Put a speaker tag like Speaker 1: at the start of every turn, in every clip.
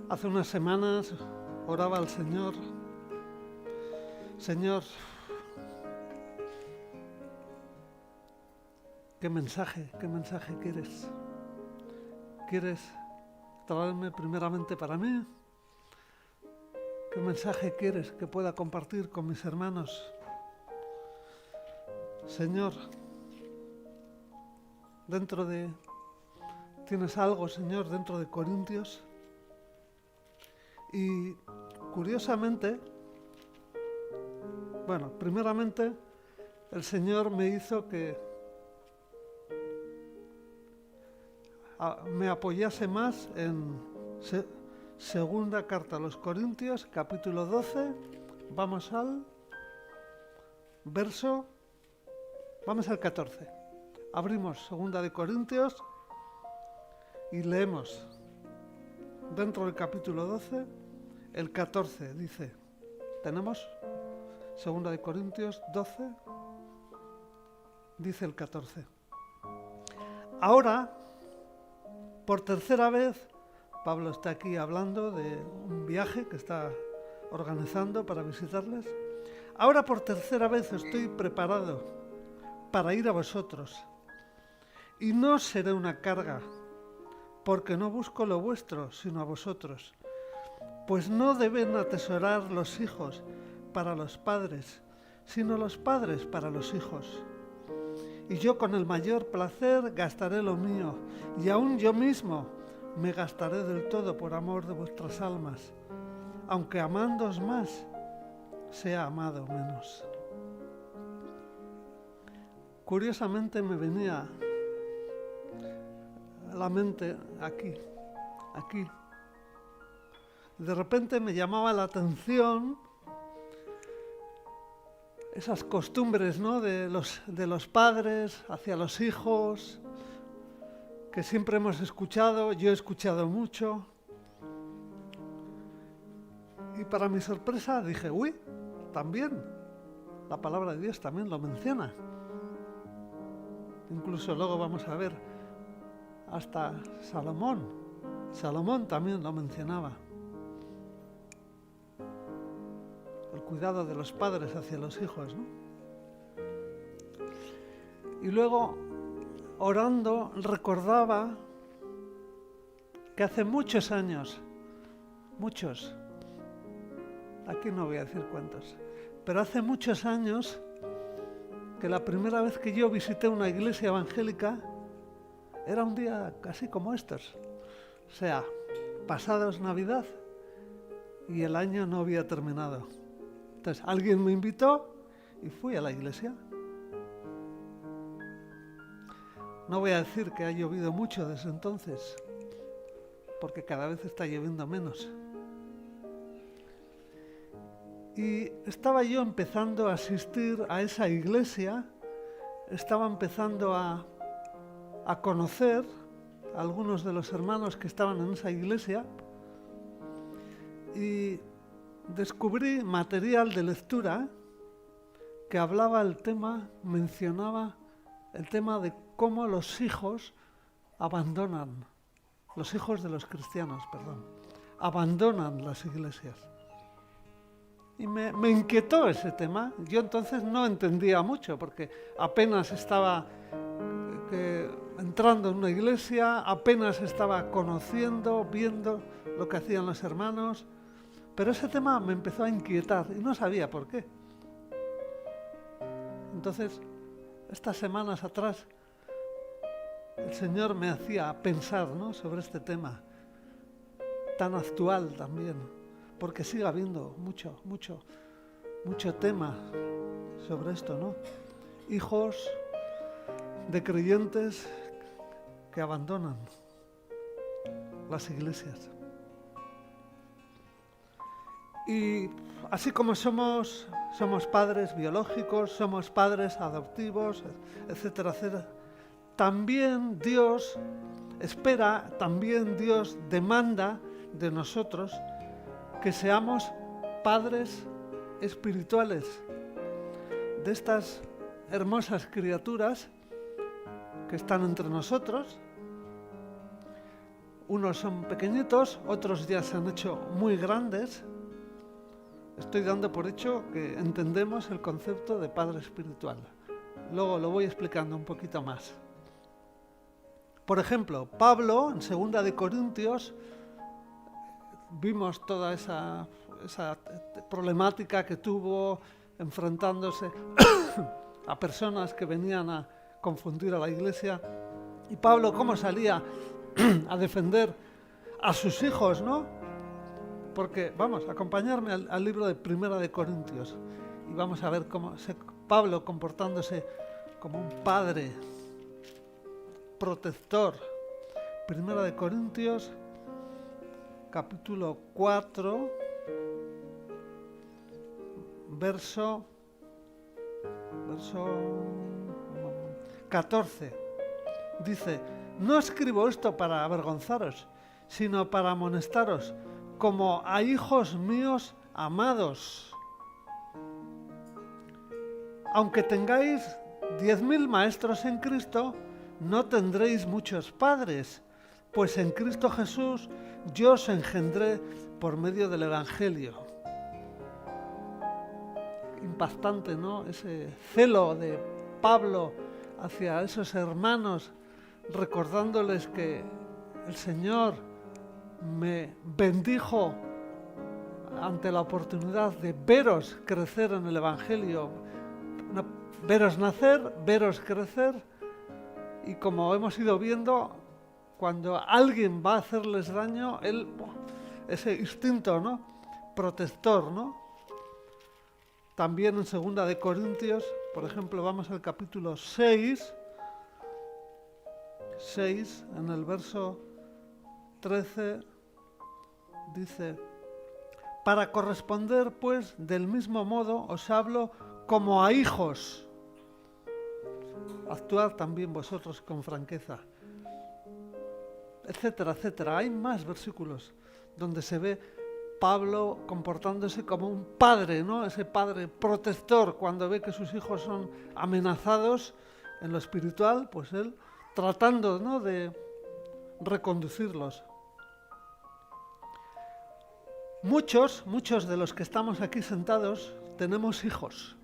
Speaker 1: Hace unas semanas oraba al Señor. Señor, ¿qué mensaje quieres? ¿Quieres traerme primeramente para mí? ¿Qué mensaje quieres que pueda compartir con mis hermanos? Señor, tienes algo, Señor, dentro de Corintios. Y curiosamente, primeramente el Señor me hizo que me apoyase más en segunda carta a los Corintios, capítulo 12. Vamos al 14. Abrimos segunda de Corintios y leemos dentro del capítulo 12, el 14 dice, ¿tenemos? Segunda de Corintios 12, dice el 14. Ahora, por tercera vez, Pablo está aquí hablando de un viaje que está organizando para visitarles. Ahora por tercera vez estoy preparado para ir a vosotros y no seré una carga, porque no busco lo vuestro, sino a vosotros. Pues no deben atesorar los hijos para los padres, sino los padres para los hijos. Y yo con el mayor placer gastaré lo mío, y aún yo mismo me gastaré del todo por amor de vuestras almas, aunque amándoos más, sea amado menos. Curiosamente me venía a la mente aquí. De repente me llamaba la atención esas costumbres, ¿no?, de los padres hacia los hijos, que siempre hemos escuchado, yo he escuchado mucho. Y para mi sorpresa dije, también, la palabra de Dios también lo menciona. Incluso luego vamos a ver, hasta Salomón también lo mencionaba. El cuidado de los padres hacia los hijos, ¿no? Y luego, orando, recordaba que hace muchos años, aquí no voy a decir cuántos, pero hace muchos años que la primera vez que yo visité una iglesia evangélica era un día casi como estos. O sea, pasados Navidad y el año no había terminado. Entonces alguien me invitó y fui a la iglesia. No voy a decir que ha llovido mucho desde entonces, porque cada vez está lloviendo menos. Y estaba yo empezando a asistir a esa iglesia, estaba empezando a conocer a algunos de los hermanos que estaban en esa iglesia y descubrí material de lectura que mencionaba el tema de cómo los hijos los hijos de los cristianos, abandonan las iglesias. Y me inquietó ese tema. Yo entonces no entendía mucho, porque apenas estaba entrando en una iglesia, apenas estaba conociendo, viendo lo que hacían los hermanos. Pero ese tema me empezó a inquietar y no sabía por qué. Entonces, estas semanas atrás, el Señor me hacía pensar, ¿no?, sobre este tema, tan actual también, porque sigue habiendo mucho tema sobre esto, ¿no? Hijos de creyentes que abandonan las iglesias. Y así como somos padres biológicos, somos padres adoptivos, etcétera, etcétera, también Dios espera, también Dios demanda de nosotros que seamos padres espirituales de estas hermosas criaturas que están entre nosotros, Unos son pequeñitos, otros ya se han hecho muy grandes. Estoy dando por hecho que entendemos el concepto de padre espiritual. Luego lo voy explicando un poquito más. Por ejemplo, Pablo, en 2 de Corintios, vimos toda esa problemática que tuvo enfrentándose a personas que venían a confundir a la iglesia. Y Pablo, ¿cómo salía a defender a sus hijos, no? Porque, vamos, acompañarme al libro de 1 de Corintios y vamos a ver cómo Pablo comportándose como un padre protector. 1 de Corintios, capítulo 4, verso 14. Dice: no escribo esto para avergonzaros, sino para amonestaros, como a hijos míos amados. Aunque tengáis 10.000 maestros en Cristo, no tendréis muchos padres, pues en Cristo Jesús yo os engendré por medio del Evangelio. Impactante, ¿no? Ese celo de Pablo hacia esos hermanos, recordándoles que el Señor me bendijo ante la oportunidad de veros crecer en el Evangelio, veros nacer, veros crecer, y como hemos ido viendo, cuando alguien va a hacerles daño, ese instinto, ¿no?, protector, ¿no? También en 2 de Corintios, por ejemplo, vamos al capítulo 6, en el verso 13, dice: para corresponder, pues, del mismo modo os hablo como a hijos. Actuad también vosotros con franqueza. Etcétera, etcétera. Hay más versículos donde se ve Pablo comportándose como un padre, ¿no? Ese padre protector, cuando ve que sus hijos son amenazados en lo espiritual, pues él tratando, ¿no?, de reconducirlos. Muchos de los que estamos aquí sentados tenemos hijos.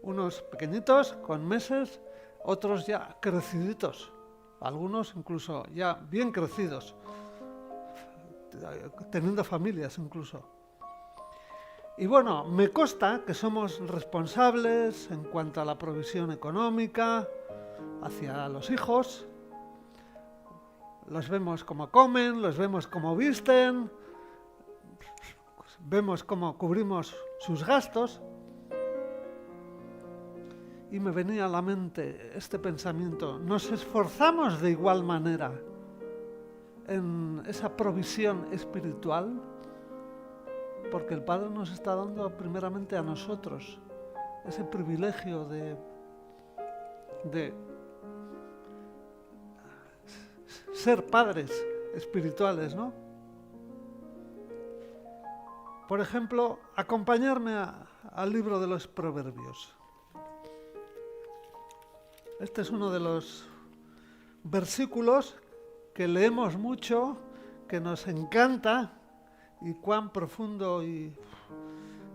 Speaker 1: Unos pequeñitos, con meses, otros ya creciditos, algunos incluso ya bien crecidos, teniendo familias incluso. Y bueno, me consta que somos responsables en cuanto a la provisión económica hacia los hijos. Los vemos cómo comen, los vemos cómo visten, vemos cómo cubrimos sus gastos. Y me venía a la mente este pensamiento: nos esforzamos de igual manera en esa provisión espiritual, porque el Padre nos está dando primeramente a nosotros ese privilegio de ser padres espirituales, ¿no? Por ejemplo, acompañarme al libro de los Proverbios. Este es uno de los versículos que leemos mucho, que nos encanta, y cuán profundo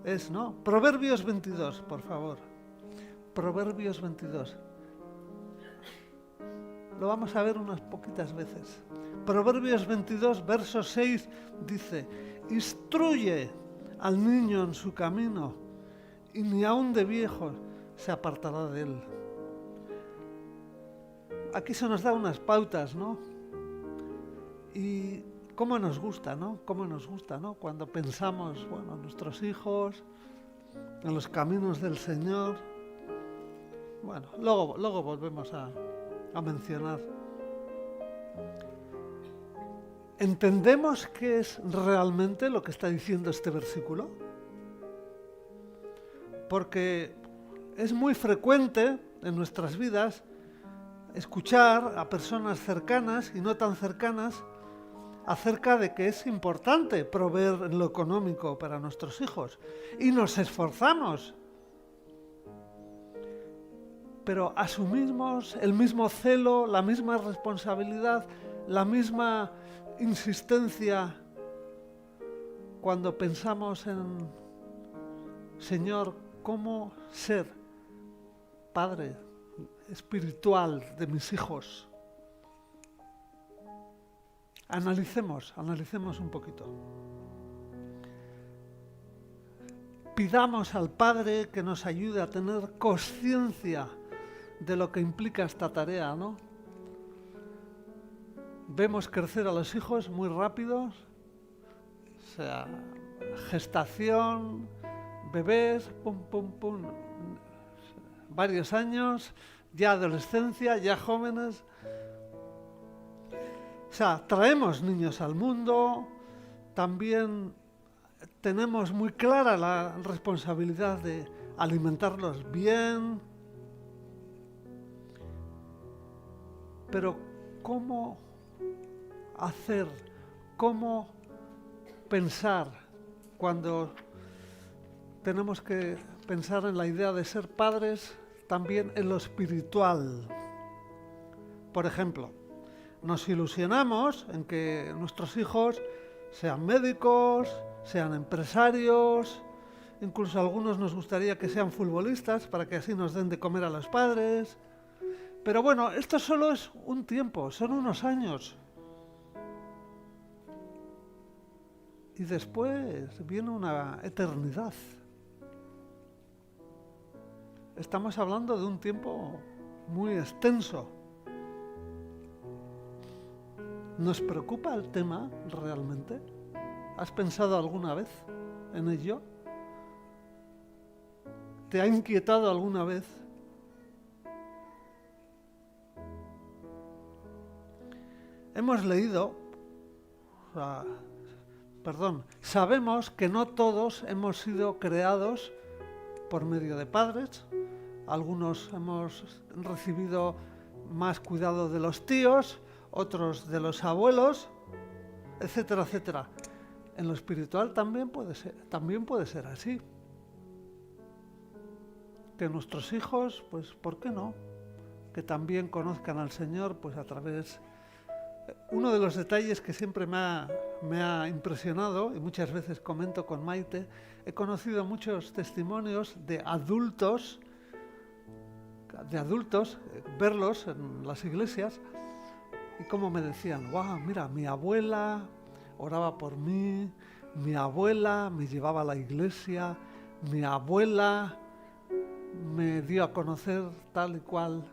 Speaker 1: es, ¿no? Proverbios 22, por favor. Proverbios 22. Lo vamos a ver unas poquitas veces. Proverbios 22, verso 6, dice: instruye al niño en su camino, y ni aun de viejo se apartará de él. Aquí se nos da unas pautas, ¿no? Y cómo nos gusta, ¿no? Cómo nos gusta, ¿no? Cuando pensamos, bueno, en nuestros hijos, en los caminos del Señor. Bueno, luego volvemos a mencionar. ¿Entendemos qué es realmente lo que está diciendo este versículo? Porque es muy frecuente en nuestras vidas escuchar a personas cercanas y no tan cercanas acerca de que es importante proveer en lo económico para nuestros hijos, y nos esforzamos, pero asumimos el mismo celo, la misma responsabilidad, la misma insistencia cuando pensamos en, Señor, cómo ser padre espiritual de mis hijos. Analicemos un poquito. Pidamos al Padre que nos ayude a tener conciencia de lo que implica esta tarea, ¿no? Vemos crecer a los hijos muy rápidos, o sea, gestación, bebés, pum, pum, pum, varios años, ya adolescencia, ya jóvenes. O sea, traemos niños al mundo, también tenemos muy clara la responsabilidad de alimentarlos bien, pero ¿cómo hacer, cómo pensar cuando tenemos que pensar en la idea de ser padres también en lo espiritual? Por ejemplo, nos ilusionamos en que nuestros hijos sean médicos, sean empresarios, incluso a algunos nos gustaría que sean futbolistas para que así nos den de comer a los padres. Pero bueno, esto solo es un tiempo, son unos años. Y después viene una eternidad. Estamos hablando de un tiempo muy extenso. ¿Nos preocupa el tema realmente? ¿Has pensado alguna vez en ello? ¿Te ha inquietado alguna vez? Hemos leído, sabemos que no todos hemos sido creados por medio de padres. Algunos hemos recibido más cuidado de los tíos, otros de los abuelos, etcétera, etcétera. En lo espiritual también puede ser así. Que nuestros hijos, pues, ¿por qué no? Que también conozcan al Señor, pues a través... Uno de los detalles que siempre me ha impresionado, y muchas veces comento con Maite, he conocido muchos testimonios de adultos, verlos en las iglesias, y como me decían, wow, mira, mi abuela oraba por mí, mi abuela me llevaba a la iglesia, mi abuela me dio a conocer tal y cual.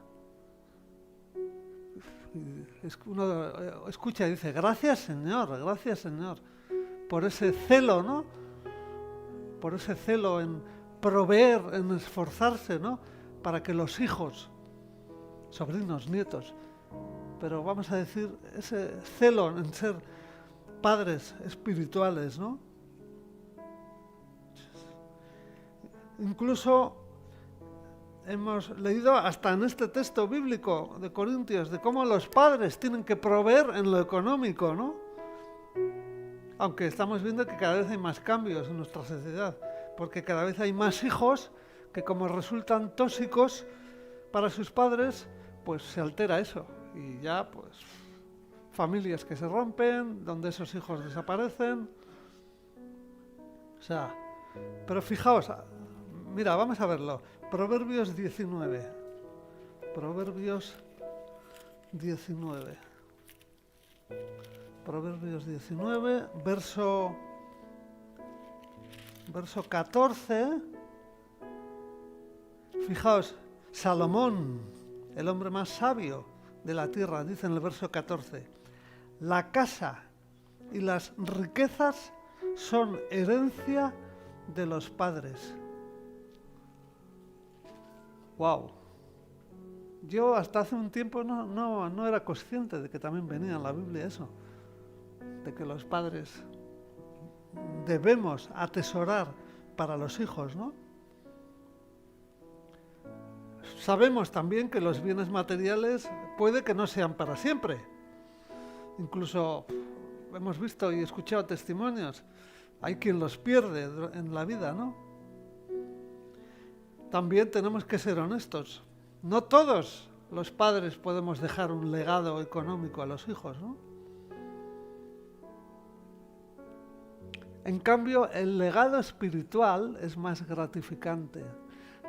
Speaker 1: Uno escucha y dice, gracias Señor, por ese celo, ¿no? Por ese celo en proveer, en esforzarse, ¿no? Para que los hijos, sobrinos, nietos, pero vamos a decir, ese celo en ser padres espirituales, ¿no? Incluso hemos leído hasta en este texto bíblico de Corintios de cómo los padres tienen que proveer en lo económico, ¿no? Aunque estamos viendo que cada vez hay más cambios en nuestra sociedad, porque cada vez hay más hijos que como resultan tóxicos para sus padres, pues se altera eso. Y ya, pues, familias que se rompen, donde esos hijos desaparecen. O sea, pero fijaos, mira, vamos a verlo. Proverbios 19. Proverbios 19. Proverbios 19, verso 14. Fijaos, Salomón, el hombre más sabio de la tierra, dice en el verso 14, la casa y las riquezas son herencia de los padres. Wow. Yo hasta hace un tiempo no era consciente de que también venía en la Biblia eso, de que los padres debemos atesorar para los hijos, ¿no? Sabemos también que los bienes materiales puede que no sean para siempre. Incluso hemos visto y escuchado testimonios, hay quien los pierde en la vida, ¿no? También tenemos que ser honestos. No todos los padres podemos dejar un legado económico a los hijos, ¿no? En cambio, el legado espiritual es más gratificante.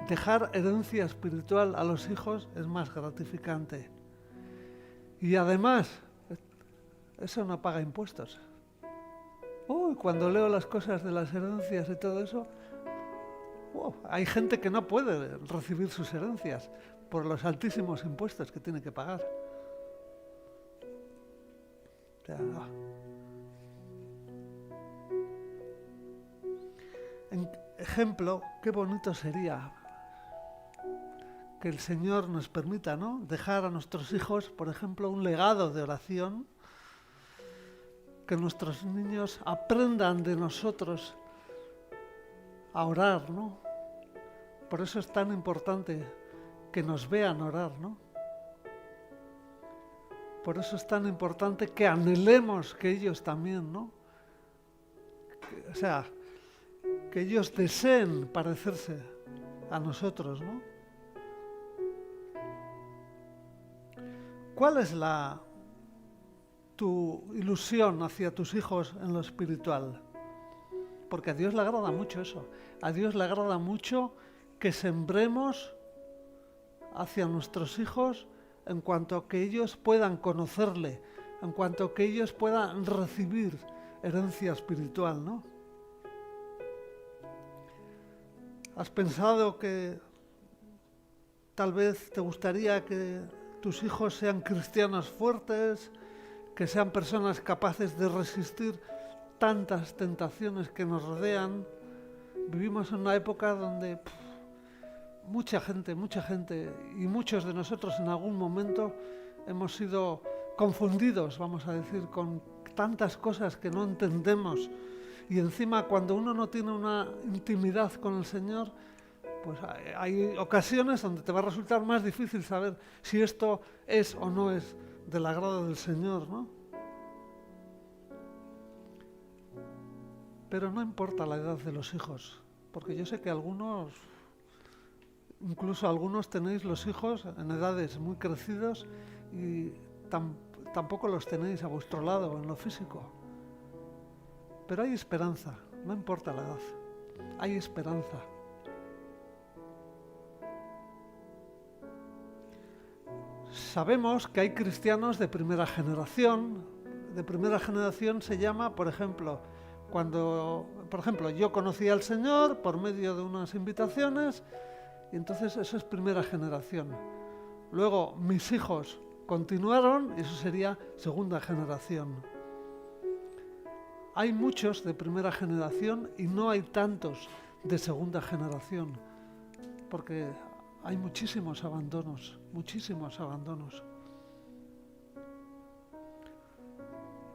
Speaker 1: Dejar herencia espiritual a los hijos es más gratificante. Y además, eso no paga impuestos. Cuando leo las cosas de las herencias y todo eso, hay gente que no puede recibir sus herencias por los altísimos impuestos que tiene que pagar. O sea, en ejemplo, qué bonito sería que el Señor nos permita, ¿no?, dejar a nuestros hijos, por ejemplo, un legado de oración, que nuestros niños aprendan de nosotros a orar, ¿no? Por eso es tan importante que nos vean orar, ¿no? Por eso es tan importante que anhelemos que ellos también, ¿no? Que ellos deseen parecerse a nosotros, ¿no? ¿Cuál es tu ilusión hacia tus hijos en lo espiritual? Porque a Dios le agrada mucho eso. A Dios le agrada mucho que sembremos hacia nuestros hijos en cuanto a que ellos puedan conocerle, en cuanto a que ellos puedan recibir herencia espiritual, ¿no? ¿Has pensado que tal vez te gustaría que tus hijos sean cristianos fuertes, que sean personas capaces de resistir tantas tentaciones que nos rodean? Vivimos en una época donde mucha gente, y muchos de nosotros en algún momento hemos sido confundidos, vamos a decir, con tantas cosas que no entendemos. Y encima, cuando uno no tiene una intimidad con el Señor, pues hay ocasiones donde te va a resultar más difícil saber si esto es o no es del agrado del Señor, ¿no? Pero no importa la edad de los hijos, porque yo sé que incluso algunos tenéis los hijos en edades muy crecidos y tampoco los tenéis a vuestro lado en lo físico. Pero hay esperanza, no importa la edad, hay esperanza. Sabemos que hay cristianos de primera generación. De primera generación se llama, por ejemplo, yo conocí al Señor por medio de unas invitaciones, y entonces eso es primera generación. Luego mis hijos continuaron y eso sería segunda generación. Hay muchos de primera generación y no hay tantos de segunda generación, porque hay muchísimos abandonos.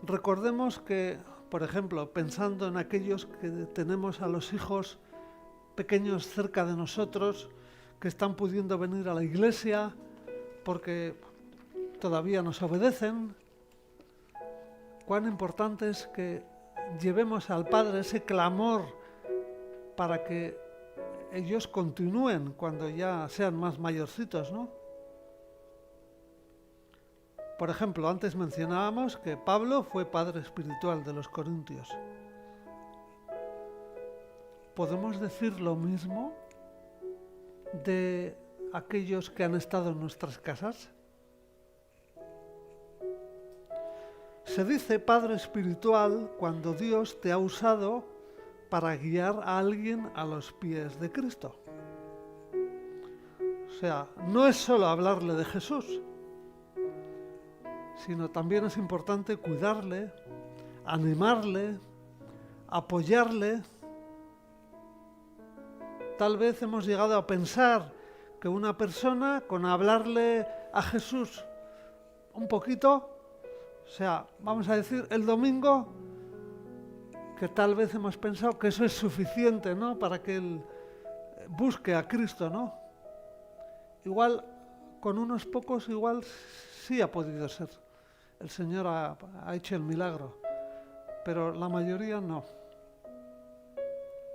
Speaker 1: Recordemos que, por ejemplo, pensando en aquellos que tenemos a los hijos pequeños cerca de nosotros, que están pudiendo venir a la iglesia porque todavía nos obedecen, cuán importante es que llevemos al Padre ese clamor para que ellos continúen cuando ya sean más mayorcitos, ¿no? Por ejemplo, antes mencionábamos que Pablo fue padre espiritual de los corintios. ¿Podemos decir lo mismo de aquellos que han estado en nuestras casas? Se dice padre espiritual cuando Dios te ha usado para guiar a alguien a los pies de Cristo. O sea, no es solo hablarle de Jesús, sino también es importante cuidarle, animarle, apoyarle. Tal vez hemos llegado a pensar que una persona, con hablarle a Jesús un poquito, o sea, vamos a decir, el domingo, que tal vez hemos pensado que eso es suficiente, ¿no?, para que él busque a Cristo, ¿no? Igual, con unos pocos, igual sí ha podido ser. El Señor ha hecho el milagro, pero la mayoría no.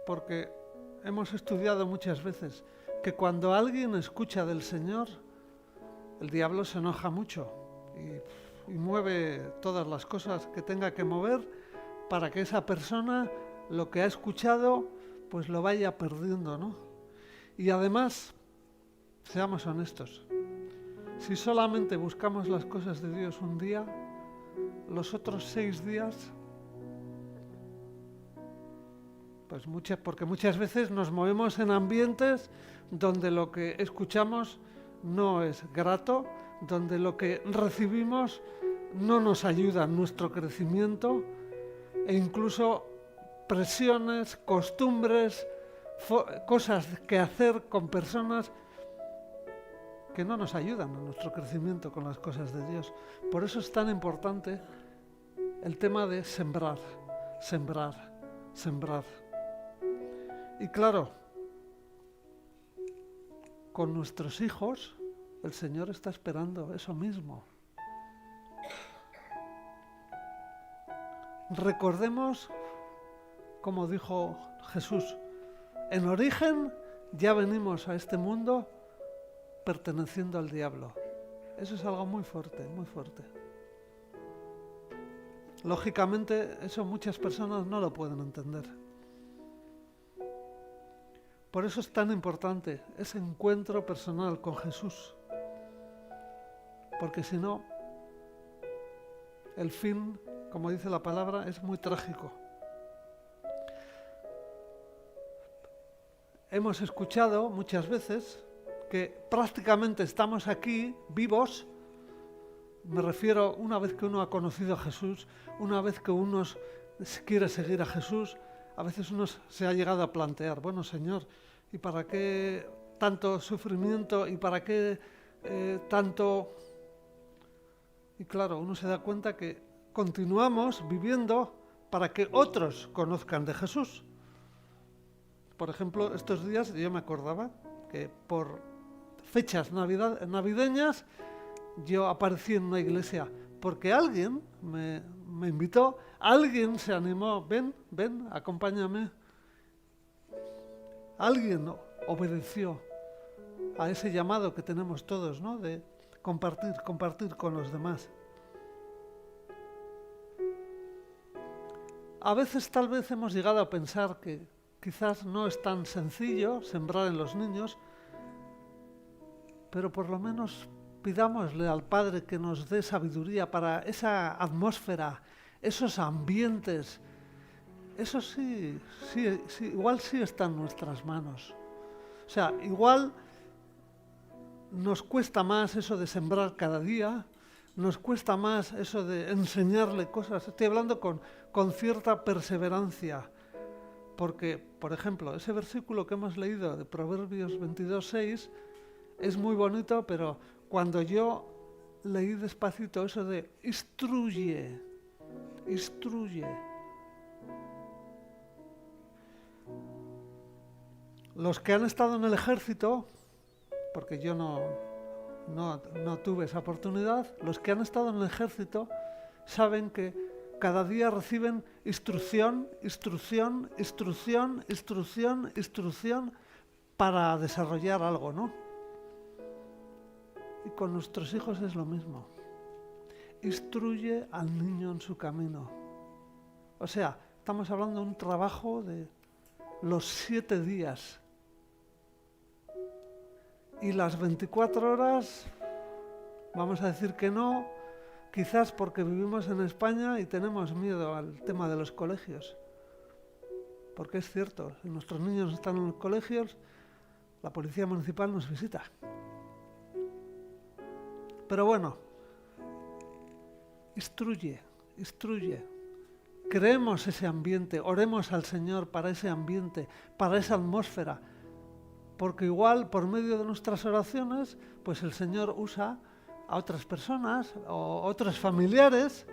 Speaker 1: Porque hemos estudiado muchas veces que cuando alguien escucha del Señor, el diablo se enoja mucho y mueve todas las cosas que tenga que mover para que esa persona lo que ha escuchado pues lo vaya perdiendo, ¿no? Y además, seamos honestos, si solamente buscamos las cosas de Dios un día, los otros 6 días, pues porque muchas veces nos movemos en ambientes donde lo que escuchamos no es grato, donde lo que recibimos no nos ayuda en nuestro crecimiento, e incluso presiones, costumbres, cosas que hacer con personas que no nos ayudan en nuestro crecimiento con las cosas de Dios. Por eso es tan importante el tema de sembrar, sembrar, sembrar. Y claro, con nuestros hijos, el Señor está esperando eso mismo. Recordemos, como dijo Jesús, en origen ya venimos a este mundo perteneciendo al diablo. Eso es algo muy fuerte, muy fuerte. Lógicamente, eso muchas personas no lo pueden entender. Por eso es tan importante ese encuentro personal con Jesús. Porque si no, el fin, como dice la palabra, es muy trágico. Hemos escuchado muchas veces que prácticamente estamos aquí vivos. Me refiero una vez que uno ha conocido a Jesús, una vez que uno quiere seguir a Jesús, a veces uno se ha llegado a plantear, bueno, Señor, ¿y para qué tanto sufrimiento? ¿Y para qué tanto? Y claro, uno se da cuenta que continuamos viviendo para que otros conozcan de Jesús. Por ejemplo, estos días yo me acordaba que por fechas navideñas yo aparecí en una iglesia porque alguien me invitó, alguien se animó, ven, acompáñame. Alguien obedeció a ese llamado que tenemos todos, ¿no? De compartir con los demás. A veces tal vez hemos llegado a pensar que quizás no es tan sencillo sembrar en los niños, pero por lo menos pidámosle al Padre que nos dé sabiduría para esa atmósfera, esos ambientes. Eso sí, igual sí está en nuestras manos. O sea, igual nos cuesta más eso de sembrar cada día, nos cuesta más eso de enseñarle cosas. Estoy hablando con cierta perseverancia. Porque, por ejemplo, ese versículo que hemos leído de Proverbios 22:6 es muy bonito, pero cuando yo leí despacito eso de instruye. Los que han estado en el ejército, porque yo no tuve esa oportunidad, los que han estado en el ejército saben que cada día reciben instrucción para desarrollar algo, ¿no? Y con nuestros hijos es lo mismo. Instruye al niño en su camino. O sea, estamos hablando de un trabajo de los 7 días. Y las 24 horas, vamos a decir que no, quizás porque vivimos en España y tenemos miedo al tema de los colegios. Porque es cierto, si nuestros niños están en los colegios, la policía municipal nos visita. Pero bueno, instruye. Creemos ese ambiente, oremos al Señor para ese ambiente, para esa atmósfera. Porque igual, por medio de nuestras oraciones, pues el Señor usa a otras personas o otros familiares.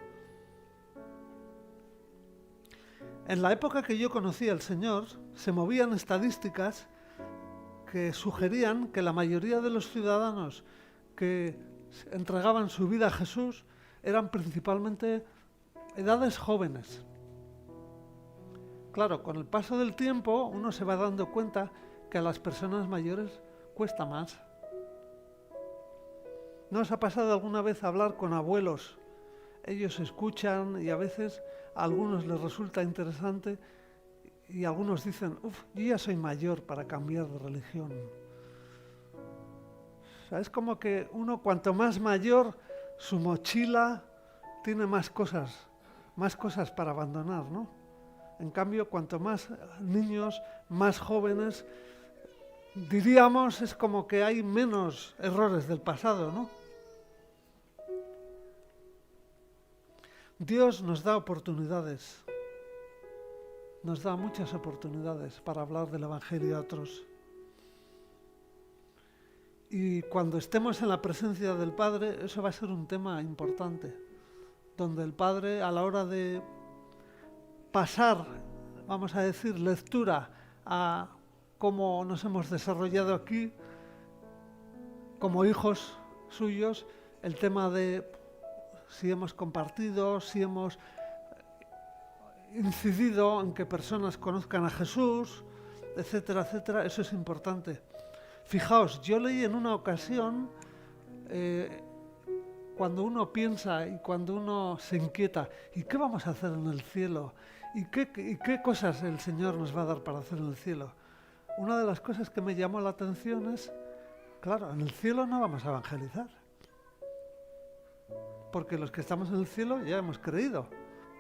Speaker 1: En la época que yo conocí al Señor, se movían estadísticas que sugerían que la mayoría de los ciudadanos que entregaban su vida a Jesús eran principalmente edades jóvenes. Claro, con el paso del tiempo uno se va dando cuenta que a las personas mayores cuesta más. ¿No os ha pasado alguna vez hablar con abuelos? Ellos escuchan y a veces a algunos les resulta interesante y algunos dicen, yo ya soy mayor para cambiar de religión. O sea, es como que uno cuanto más mayor, su mochila tiene más cosas para abandonar, ¿no? En cambio, cuanto más niños, más jóvenes, diríamos, es como que hay menos errores del pasado, ¿no? Dios nos da oportunidades, nos da muchas oportunidades para hablar del Evangelio a otros. Y cuando estemos en la presencia del Padre, eso va a ser un tema importante, donde el Padre, a la hora de pasar, vamos a decir, lectura a cómo nos hemos desarrollado aquí como hijos suyos, el tema de si hemos compartido, si hemos incidido en que personas conozcan a Jesús, etcétera, etcétera, eso es importante. Fijaos, yo leí en una ocasión, cuando uno piensa y cuando uno se inquieta, ¿y qué vamos a hacer en el cielo? ¿Y qué cosas el Señor nos va a dar para hacer en el cielo? Una de las cosas que me llamó la atención es, claro, en el cielo no vamos a evangelizar, porque los que estamos en el cielo ya hemos creído,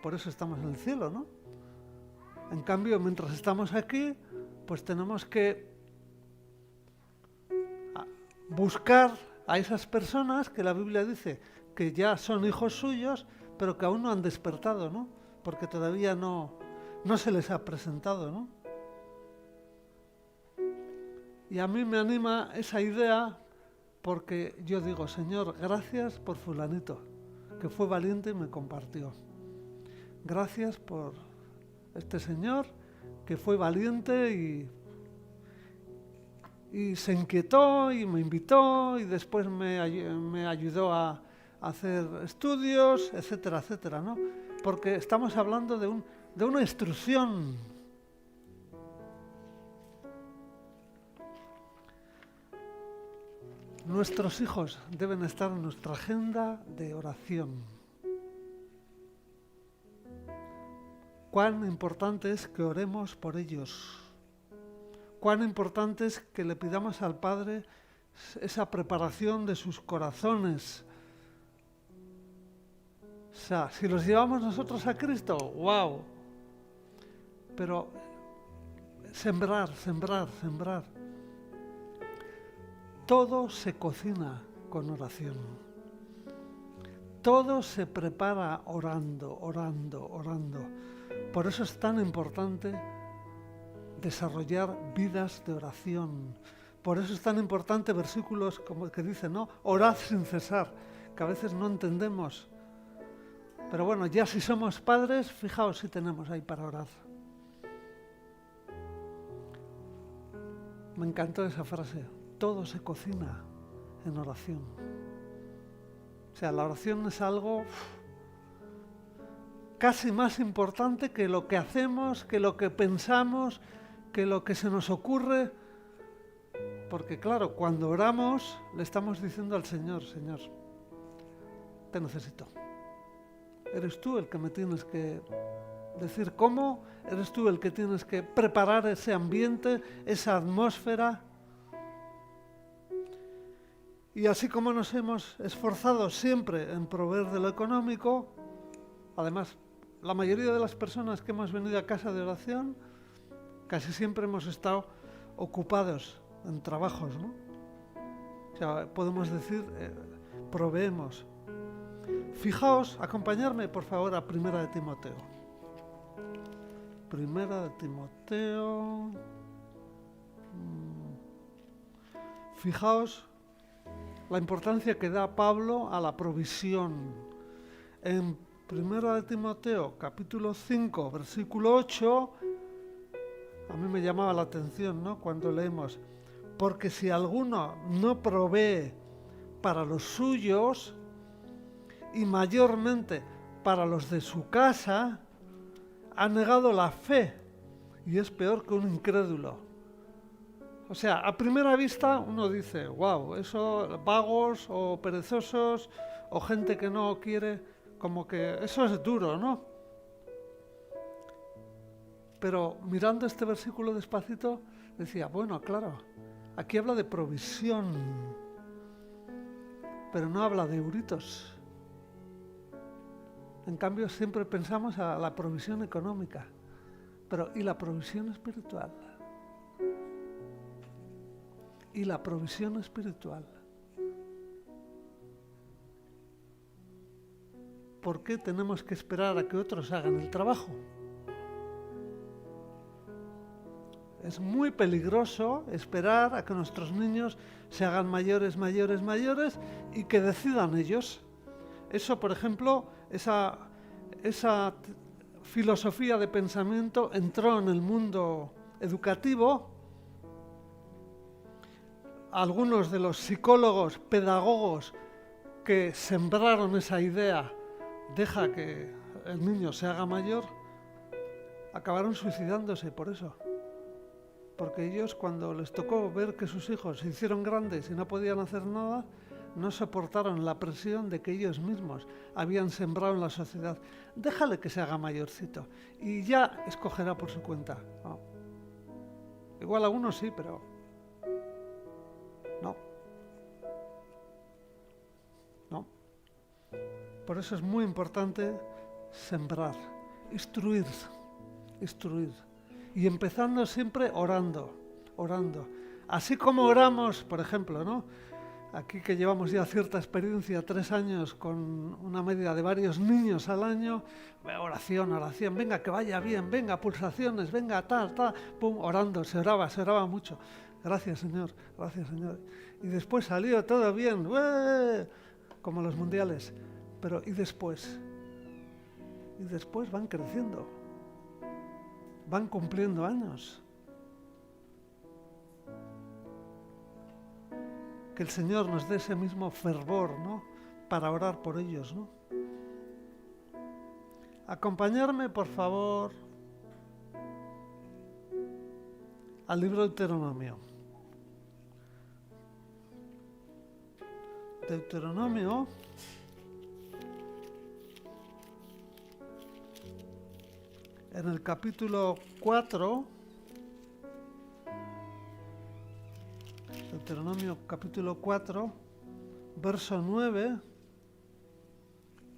Speaker 1: por eso estamos en el cielo, ¿no? En cambio, mientras estamos aquí, pues tenemos que buscar a esas personas que la Biblia dice que ya son hijos suyos, pero que aún no han despertado, ¿no? Porque todavía no se les ha presentado, ¿no? Y a mí me anima esa idea porque yo digo, Señor, gracias por fulanito, que fue valiente y me compartió. Gracias por este señor que fue valiente y se inquietó y me invitó y después me ayudó a hacer estudios, etcétera, etcétera, ¿no? Porque estamos hablando de una instrucción. Nuestros hijos deben estar en nuestra agenda de oración. Cuán importante es que oremos por ellos. Cuán importante es que le pidamos al Padre esa preparación de sus corazones. O sea, si los llevamos nosotros a Cristo, ¡wow! Pero sembrar. Todo se cocina con oración. Todo se prepara orando. Por eso es tan importante desarrollar vidas de oración. Por eso es tan importante versículos como que dicen, ¿no? Orad sin cesar, que a veces no entendemos. Pero bueno, ya si somos padres, fijaos si tenemos ahí para orar. Me encantó esa frase. Todo se cocina en oración. O sea, la oración es algo casi más importante que lo que hacemos, que lo que pensamos, que lo que se nos ocurre. Porque claro, cuando oramos le estamos diciendo al Señor, Señor, te necesito. Eres tú el que me tienes que decir cómo, eres tú el que tienes que preparar ese ambiente, esa atmósfera. Y así como nos hemos esforzado siempre en proveer de lo económico, además, la mayoría de las personas que hemos venido a casa de oración, casi siempre hemos estado ocupados en trabajos, ¿no? O sea, podemos decir, proveemos. Fijaos, acompañarme por favor a 1 de Timoteo. 1 de Timoteo. Fijaos la importancia que da Pablo a la provisión. En 1 de Timoteo, capítulo 5, versículo 8, a mí me llamaba la atención, ¿no? Cuando leemos, porque si alguno no provee para los suyos, y mayormente para los de su casa, ha negado la fe y es peor que un incrédulo. O sea, a primera vista uno dice, wow, eso, vagos o perezosos o gente que no quiere, como que eso es duro, ¿no? Pero mirando este versículo despacito, decía, bueno, claro, aquí habla de provisión, pero no habla de euritos. En cambio, siempre pensamos a la provisión económica, pero ¿y la provisión espiritual? Y la provisión espiritual. ¿Por qué tenemos que esperar a que otros hagan el trabajo? Es muy peligroso esperar a que nuestros niños se hagan mayores y que decidan ellos. Eso, por ejemplo, esa filosofía de pensamiento entró en el mundo educativo. Algunos de los psicólogos, pedagogos que sembraron esa idea, deja que el niño se haga mayor, acabaron suicidándose por eso. Porque ellos, cuando les tocó ver que sus hijos se hicieron grandes y no podían hacer nada, no soportaron la presión de que ellos mismos habían sembrado en la sociedad. Déjale que se haga mayorcito y ya escogerá por su cuenta. No. Igual a uno sí, pero no. No. Por eso es muy importante sembrar, instruir. Y empezando siempre orando. Así como oramos, por ejemplo, ¿no? Aquí que llevamos ya cierta experiencia, 3 años, con una media de varios niños al año, oración, venga, que vaya bien, venga, pulsaciones, venga, tal, pum, orando, se oraba mucho. Gracias, Señor. Y después salió todo bien, ¡ué! Como los mundiales. Pero, ¿y después? Y después van creciendo, van cumpliendo años. Que el Señor nos dé ese mismo fervor, ¿no? Para orar por ellos, ¿no? Acompañarme, por favor, al libro de Deuteronomio. Deuteronomio, en el capítulo 4, Deuteronomio capítulo 4, verso 9,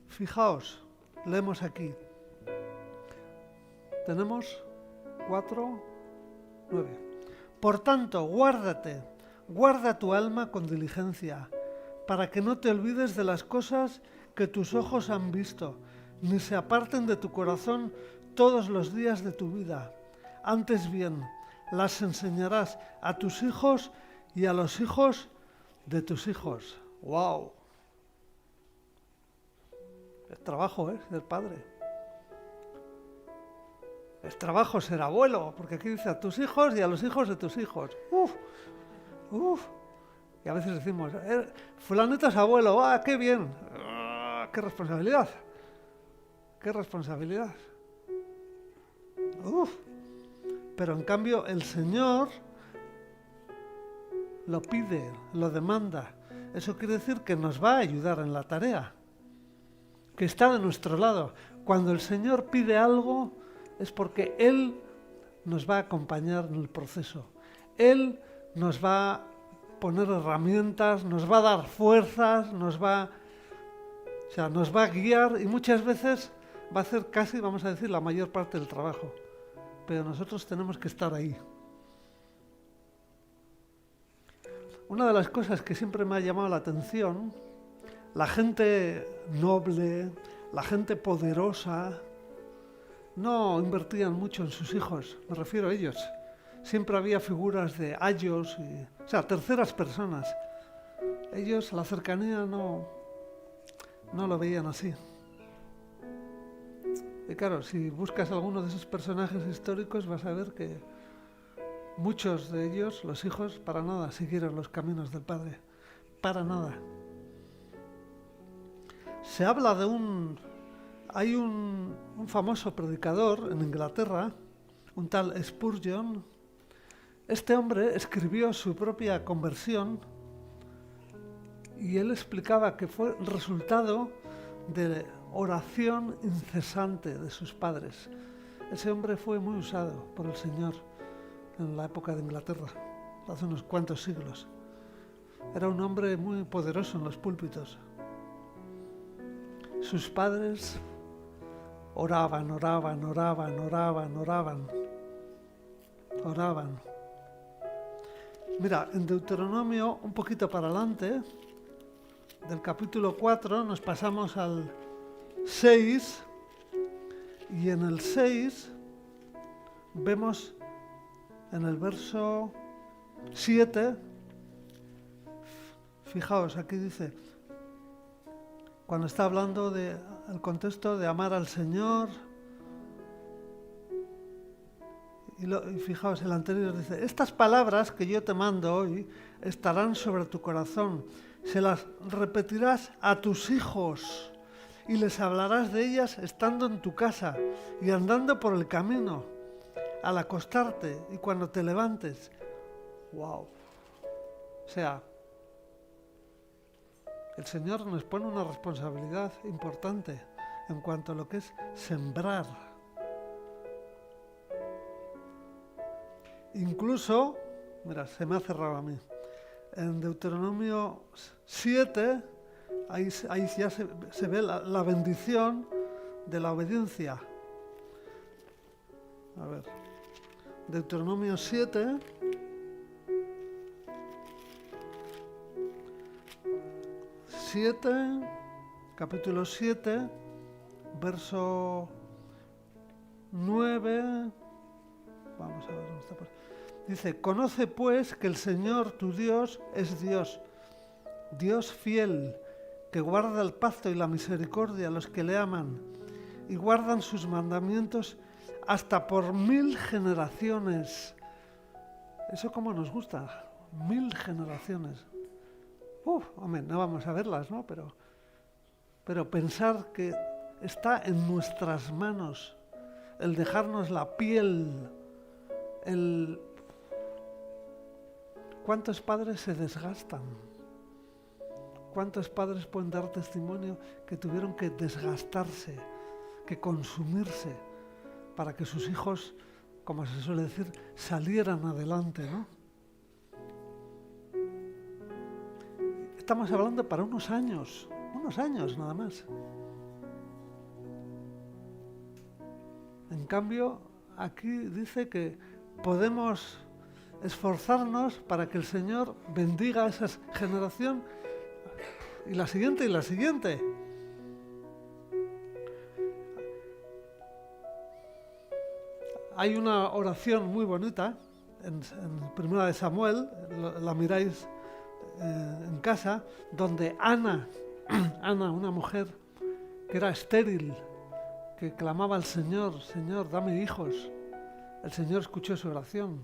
Speaker 1: fijaos, leemos aquí. Tenemos 4, 9. Por tanto, guarda tu alma con diligencia, para que no te olvides de las cosas que tus ojos han visto, ni se aparten de tu corazón todos los días de tu vida. Antes bien, las enseñarás a tus hijos y a los hijos de tus hijos. ¡Wow! Es trabajo, ser padre. Es trabajo ser abuelo, porque aquí dice a tus hijos y a los hijos de tus hijos. ¡Uf! Y a veces decimos, fulanito es abuelo, ¡qué bien! ¡Qué responsabilidad! ¡Qué responsabilidad! Pero en cambio el Señor lo pide, lo demanda. Eso quiere decir que nos va a ayudar en la tarea, que está de nuestro lado. Cuando el Señor pide algo es porque Él nos va a acompañar en el proceso. Él nos va a poner herramientas, nos va a dar fuerzas, nos va a guiar y muchas veces va a hacer casi, vamos a decir, la mayor parte del trabajo. Pero nosotros tenemos que estar ahí. Una de las cosas que siempre me ha llamado la atención, la gente noble, la gente poderosa, no invertían mucho en sus hijos, me refiero a ellos. Siempre había figuras de ayos, terceras personas. Ellos, la cercanía no lo veían así. Y claro, si buscas alguno de esos personajes históricos vas a ver que muchos de ellos, los hijos, para nada siguieron los caminos del padre. Para nada. Se habla de hay un famoso predicador en Inglaterra, un tal Spurgeon, Este hombre escribió su propia conversión y él explicaba que fue el resultado de oración incesante de sus padres. Ese hombre fue muy usado por el Señor en la época de Inglaterra, hace unos cuantos siglos. Era un hombre muy poderoso en los púlpitos. Sus padres oraban. Mira, en Deuteronomio, un poquito para adelante, del capítulo 4, nos pasamos al 6, y en el 6 vemos en el verso 7, fijaos, aquí dice, cuando está hablando del contexto de amar al Señor, y fijaos, el anterior dice, estas palabras que yo te mando hoy estarán sobre tu corazón, se las repetirás a tus hijos y les hablarás de ellas estando en tu casa y andando por el camino, al acostarte y cuando te levantes. ¡Wow! O sea, el Señor nos pone una responsabilidad importante en cuanto a lo que es sembrar. Incluso, mira, se me ha cerrado a mí, en Deuteronomio 7, ahí ya se ve la bendición de la obediencia. A ver, Deuteronomio 7, capítulo 7, verso 9, vamos a ver dónde está. Dice, conoce pues que el Señor tu Dios es Dios, Dios fiel, que guarda el pacto y la misericordia a los que le aman y guardan sus mandamientos hasta por 1000 generaciones. Eso como nos gusta, 1000 generaciones. Hombre, no vamos a verlas, ¿no? Pero pensar que está en nuestras manos el dejarnos la piel, ¿Cuántos padres se desgastan? ¿Cuántos padres pueden dar testimonio que tuvieron que desgastarse, que consumirse, para que sus hijos, como se suele decir, salieran adelante, ¿no? Estamos hablando para unos años nada más. En cambio, aquí dice que podemos esforzarnos para que el Señor bendiga a esa generación y la siguiente y la siguiente. Hay una oración muy bonita en Primera de Samuel, la miráis en casa, donde Ana, una mujer que era estéril, que clamaba al Señor, Señor, dame hijos. El Señor escuchó su oración.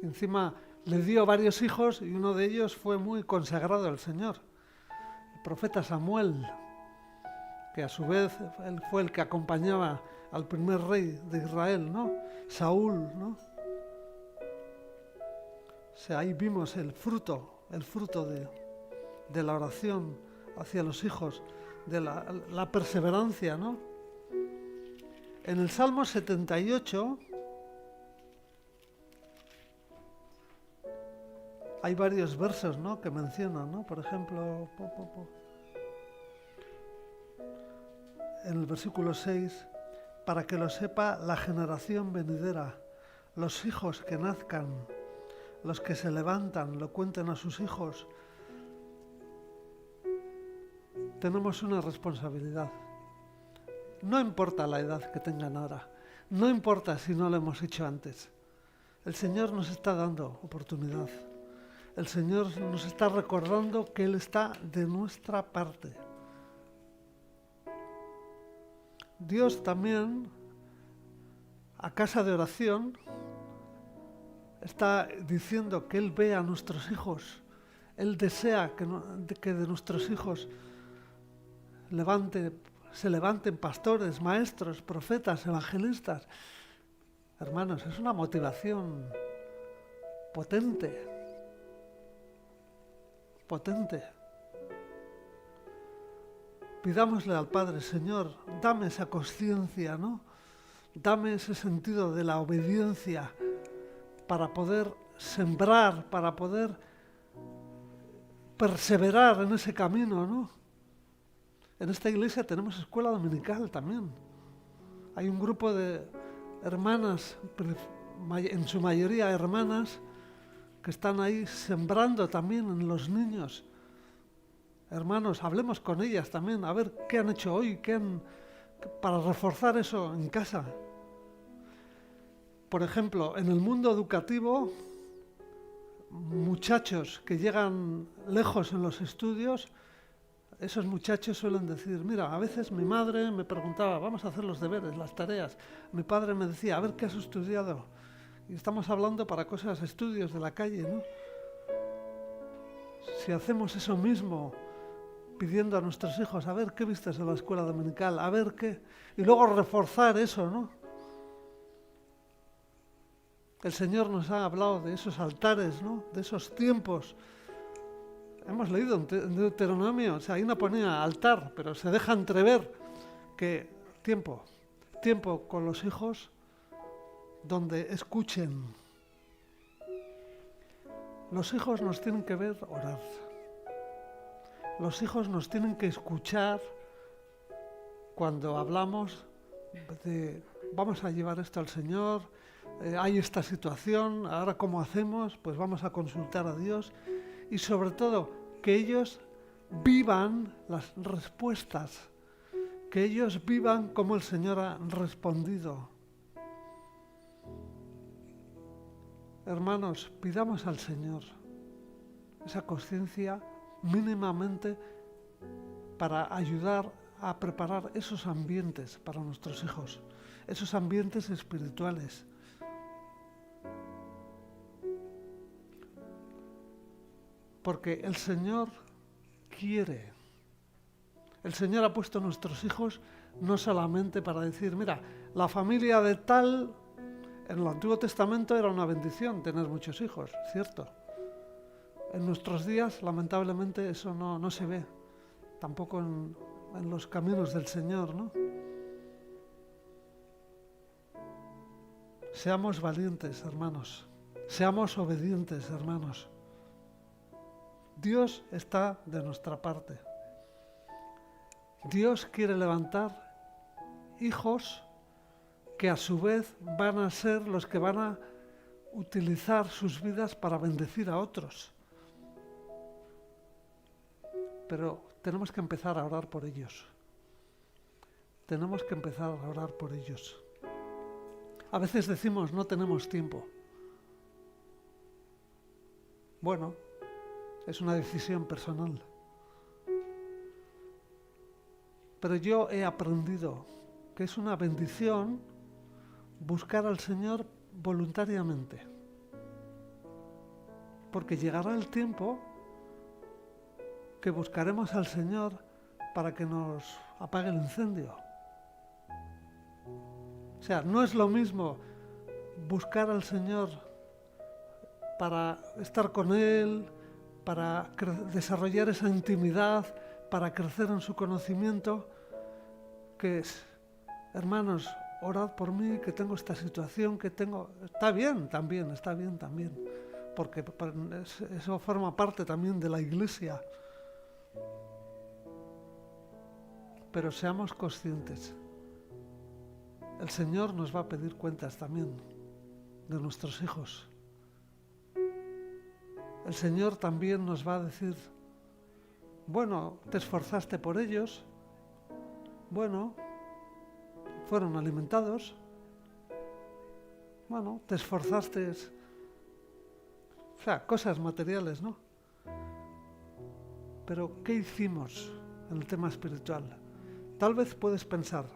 Speaker 1: Encima le dio varios hijos y uno de ellos fue muy consagrado al Señor. El profeta Samuel, que a su vez él fue el que acompañaba al primer rey de Israel, ¿no? Saúl, ¿no? O sea, ahí vimos el fruto de la oración hacia los hijos, de la perseverancia, ¿no? En el Salmo 78 hay varios versos, ¿no?, que mencionan, ¿no? Por ejemplo, en el versículo 6, para que lo sepa la generación venidera, los hijos que nazcan, los que se levantan, lo cuenten a sus hijos. Tenemos una responsabilidad. No importa la edad que tengan ahora, no importa si no lo hemos hecho antes. El Señor nos está dando oportunidad. El Señor nos está recordando que Él está de nuestra parte. Dios también, a casa de oración, está diciendo que Él ve a nuestros hijos. Él desea que de nuestros hijos se levanten pastores, maestros, profetas, evangelistas. Hermanos, es una motivación potente. Potente. Pidámosle al Padre, Señor, dame esa conciencia, ¿no? Dame ese sentido de la obediencia para poder sembrar, para poder perseverar en ese camino, ¿no? En esta iglesia tenemos escuela dominical también. Hay un grupo de hermanas, en su mayoría hermanas, que están ahí sembrando también en los niños. Hermanos, hablemos con ellas también, a ver qué han hecho hoy, para reforzar eso en casa. Por ejemplo, en el mundo educativo, muchachos que llegan lejos en los estudios, esos muchachos suelen decir, mira, a veces mi madre me preguntaba, vamos a hacer los deberes, las tareas. Mi padre me decía, a ver qué has estudiado. Y estamos hablando para cosas, estudios de la calle, ¿no? Si hacemos eso mismo, pidiendo a nuestros hijos, a ver qué vistes en la escuela dominical, a ver qué... Y luego reforzar eso, ¿no? El Señor nos ha hablado de esos altares, ¿no? De esos tiempos. Hemos leído en Deuteronomio, o sea, ahí no ponía altar, pero se deja entrever que tiempo con los hijos donde escuchen. Los hijos nos tienen que ver orar. Los hijos nos tienen que escuchar cuando hablamos de vamos a llevar esto al Señor, hay esta situación, ahora cómo hacemos, pues vamos a consultar a Dios. Y sobre todo, que ellos vivan las respuestas, que ellos vivan como el Señor ha respondido. Hermanos, pidamos al Señor esa conciencia mínimamente para ayudar a preparar esos ambientes para nuestros hijos, esos ambientes espirituales. Porque el Señor quiere. El Señor ha puesto a nuestros hijos no solamente para decir, mira, la familia de tal, en el Antiguo Testamento era una bendición tener muchos hijos, ¿cierto? En nuestros días, lamentablemente, eso no se ve, tampoco en los caminos del Señor, ¿no? Seamos valientes, hermanos. Seamos obedientes, hermanos. Dios está de nuestra parte. Dios quiere levantar hijos que a su vez van a ser los que van a utilizar sus vidas para bendecir a otros. Pero tenemos que empezar a orar por ellos. Tenemos que empezar a orar por ellos. A veces decimos, no tenemos tiempo. Bueno, es una decisión personal. Pero yo he aprendido que es una bendición buscar al Señor voluntariamente. Porque llegará el tiempo que buscaremos al Señor para que nos apague el incendio. O sea, no es lo mismo buscar al Señor para estar con Él, para desarrollar esa intimidad, para crecer en su conocimiento, que es, hermanos, orad por mí, que tengo esta situación, que tengo... Está bien también, porque eso forma parte también de la Iglesia. Pero seamos conscientes. El Señor nos va a pedir cuentas también de nuestros hijos. El Señor también nos va a decir, bueno, te esforzaste por ellos, bueno, fueron alimentados, bueno, te esforzaste, o sea, cosas materiales, ¿no? Pero, ¿qué hicimos en el tema espiritual? Tal vez puedes pensar,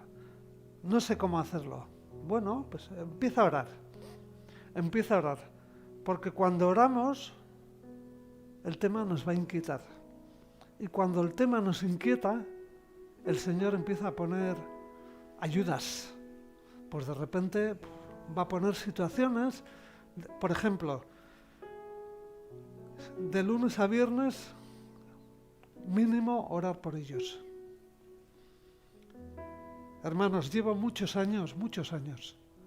Speaker 1: no sé cómo hacerlo. Bueno, pues empieza a orar, porque cuando oramos, el tema nos va a inquietar. Y cuando el tema nos inquieta, el Señor empieza a poner ayudas. Pues de repente va a poner situaciones, por ejemplo, de lunes a viernes, mínimo orar por ellos. Hermanos, llevo muchos años,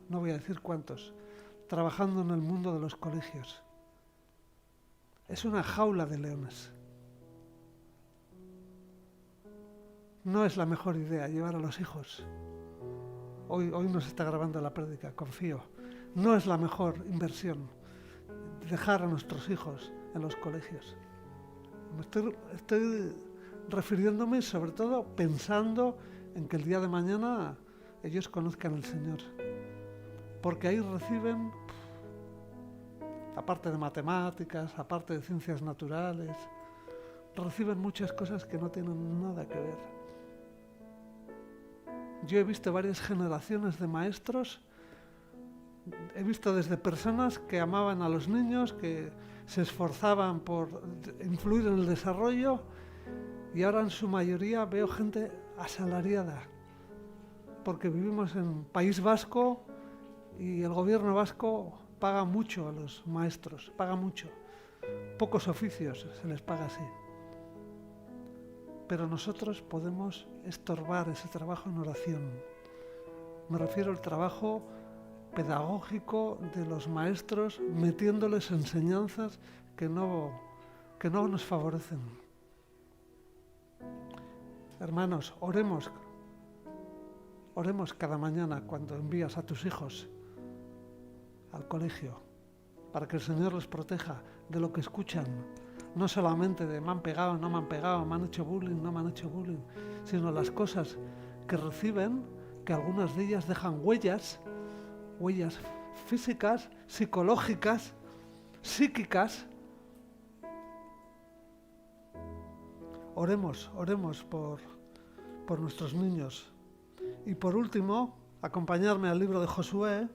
Speaker 1: no voy a decir cuántos, trabajando en el mundo de los colegios. Es una jaula de leones. No es la mejor idea llevar a los hijos. Hoy nos está grabando la prédica, confío. No es la mejor inversión dejar a nuestros hijos en los colegios. Estoy refiriéndome sobre todo pensando en que el día de mañana ellos conozcan al Señor. Porque ahí reciben, aparte de matemáticas, aparte de ciencias naturales, reciben muchas cosas que no tienen nada que ver. Yo he visto varias generaciones de maestros, he visto desde personas que amaban a los niños, que se esforzaban por influir en el desarrollo, y ahora en su mayoría veo gente asalariada, porque vivimos en País Vasco y el gobierno vasco paga mucho a los maestros, paga mucho. Pocos oficios se les paga así. Pero nosotros podemos estorbar ese trabajo en oración. Me refiero al trabajo pedagógico de los maestros, metiéndoles enseñanzas que no nos favorecen. Hermanos, oremos cada mañana cuando envías a tus hijos al colegio, para que el Señor les proteja de lo que escuchan. No solamente de me han pegado, no me han pegado, me han hecho bullying, no me han hecho bullying, sino las cosas que reciben, que algunas de ellas dejan huellas físicas, psicológicas, psíquicas. Oremos por nuestros niños. Y por último, acompañarme al libro de Josué.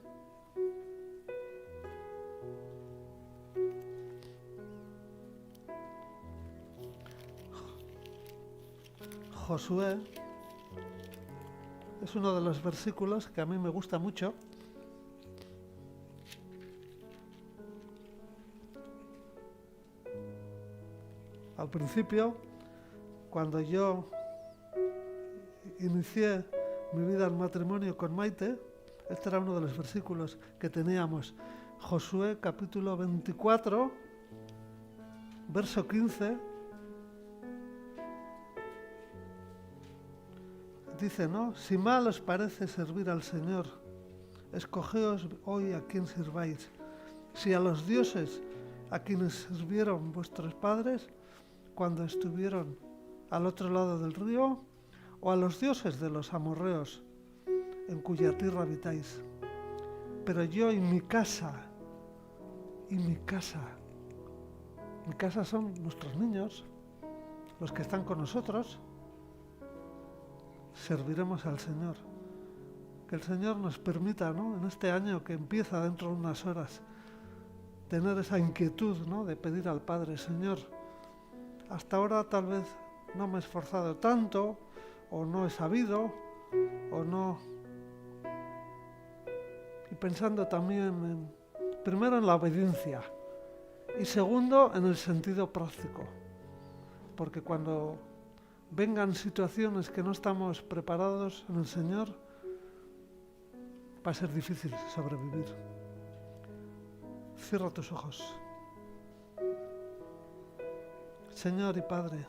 Speaker 1: Josué es uno de los versículos que a mí me gusta mucho. Al principio, cuando yo inicié mi vida en matrimonio con Maite, este era uno de los versículos que teníamos. Josué capítulo 24, verso 15. Dice, ¿no? Si mal os parece servir al Señor, escogeos hoy a quién sirváis. Si a los dioses a quienes sirvieron vuestros padres cuando estuvieron al otro lado del río, o a los dioses de los amorreos en cuya tierra habitáis. Pero yo y mi casa son nuestros niños, los que están con nosotros, serviremos al Señor. Que el Señor nos permita, ¿no?, en este año que empieza dentro de unas horas, tener esa inquietud, ¿no?, de pedir al Padre, Señor, hasta ahora tal vez no me he esforzado tanto, o no he sabido, o no. Y pensando también primero en la obediencia, y segundo en el sentido práctico, porque cuando vengan situaciones que no estamos preparados en el Señor, va a ser difícil sobrevivir. Cierra tus ojos. Señor y Padre,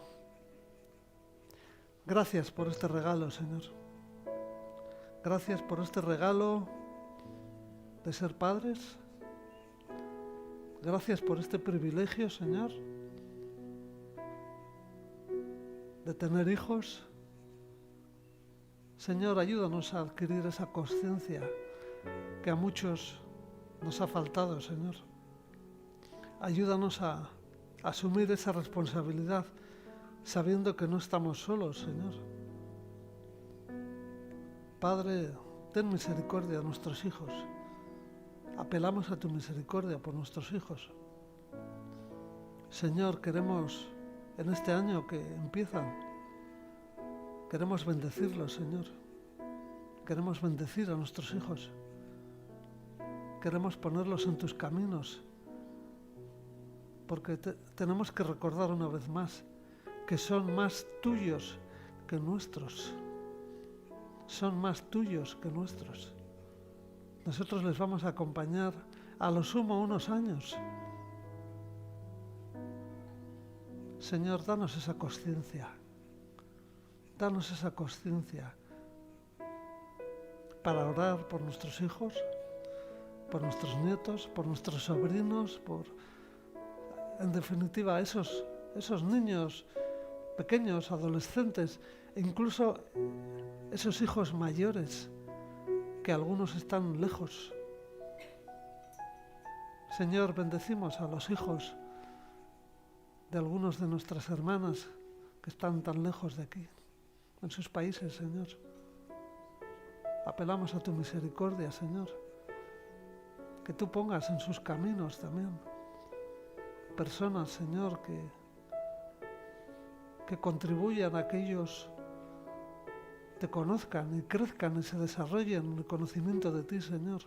Speaker 1: gracias por este regalo, Señor. Gracias por este regalo de ser padres. Gracias por este privilegio, Señor, de tener hijos. Señor, ayúdanos a adquirir esa conciencia que a muchos nos ha faltado, Señor. Ayúdanos a asumir esa responsabilidad, sabiendo que no estamos solos, Señor. Padre, ten misericordia de nuestros hijos. Apelamos a tu misericordia por nuestros hijos. Señor, queremos, en este año que empiezan, queremos bendecirlos, Señor. Queremos bendecir a nuestros hijos. Queremos ponerlos en tus caminos, porque tenemos que recordar una vez más que son más tuyos que nuestros. Son más tuyos que nuestros. Nosotros les vamos a acompañar a lo sumo unos años. Señor, danos esa consciencia. Danos esa consciencia para orar por nuestros hijos, por nuestros nietos, por nuestros sobrinos, en definitiva, esos niños pequeños, adolescentes, e incluso esos hijos mayores, que algunos están lejos. Señor, bendecimos a los hijos de algunos de nuestras hermanas que están tan lejos de aquí, en sus países, Señor. Apelamos a tu misericordia, Señor, que tú pongas en sus caminos también personas, Señor, que contribuyan a que ellos te conozcan y crezcan y se desarrollen en el conocimiento de ti, Señor.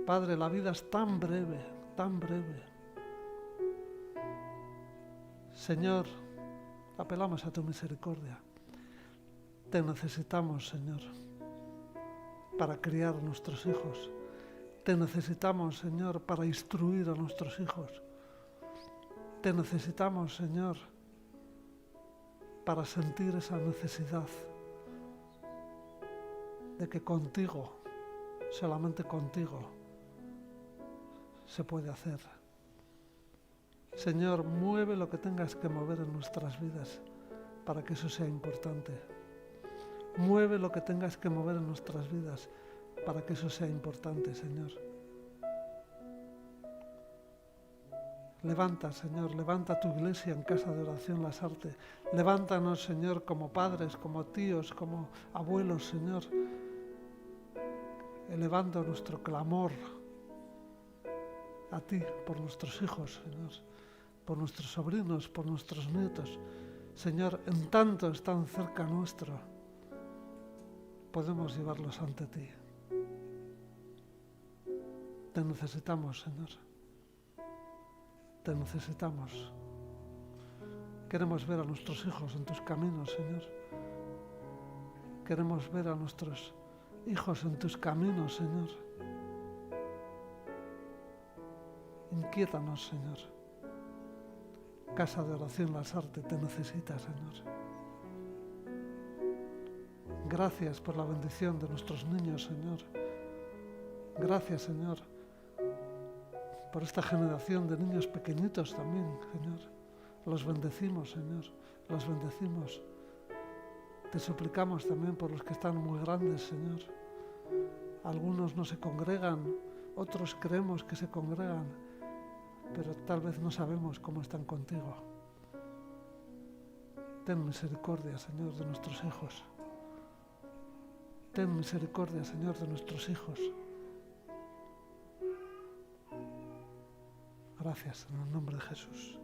Speaker 1: Padre, la vida es tan breve, tan breve. Señor, apelamos a tu misericordia. Te necesitamos, Señor, para criar a nuestros hijos. Te necesitamos, Señor, para instruir a nuestros hijos. Te necesitamos, Señor, para sentir esa necesidad de que contigo, solamente contigo, se puede hacer. Señor, mueve lo que tengas que mover en nuestras vidas para que eso sea importante. Mueve lo que tengas que mover en nuestras vidas para que eso sea importante, Señor. Levanta, Señor, levanta tu iglesia en Casa de Oración Lasarte. Levántanos, Señor, como padres, como tíos, como abuelos, Señor, elevando nuestro clamor a ti por nuestros hijos, Señor, por nuestros sobrinos, por nuestros nietos. Señor, en tanto están cerca nuestro, podemos llevarlos ante ti. Te necesitamos, Señor. Te necesitamos. Queremos ver a nuestros hijos en tus caminos, Señor. Queremos ver a nuestros hijos en tus caminos, Señor. Inquiétanos, Señor. Casa de Oración Lasarte te necesita, Señor. Gracias por la bendición de nuestros niños, Señor. Gracias, Señor, por esta generación de niños pequeñitos también, Señor. Los bendecimos, Señor, los bendecimos. Te suplicamos también por los que están muy grandes, Señor. Algunos no se congregan, otros creemos que se congregan, pero tal vez no sabemos cómo están contigo. Ten misericordia, Señor, de nuestros hijos. Ten misericordia, Señor, de nuestros hijos. Gracias, en el nombre de Jesús.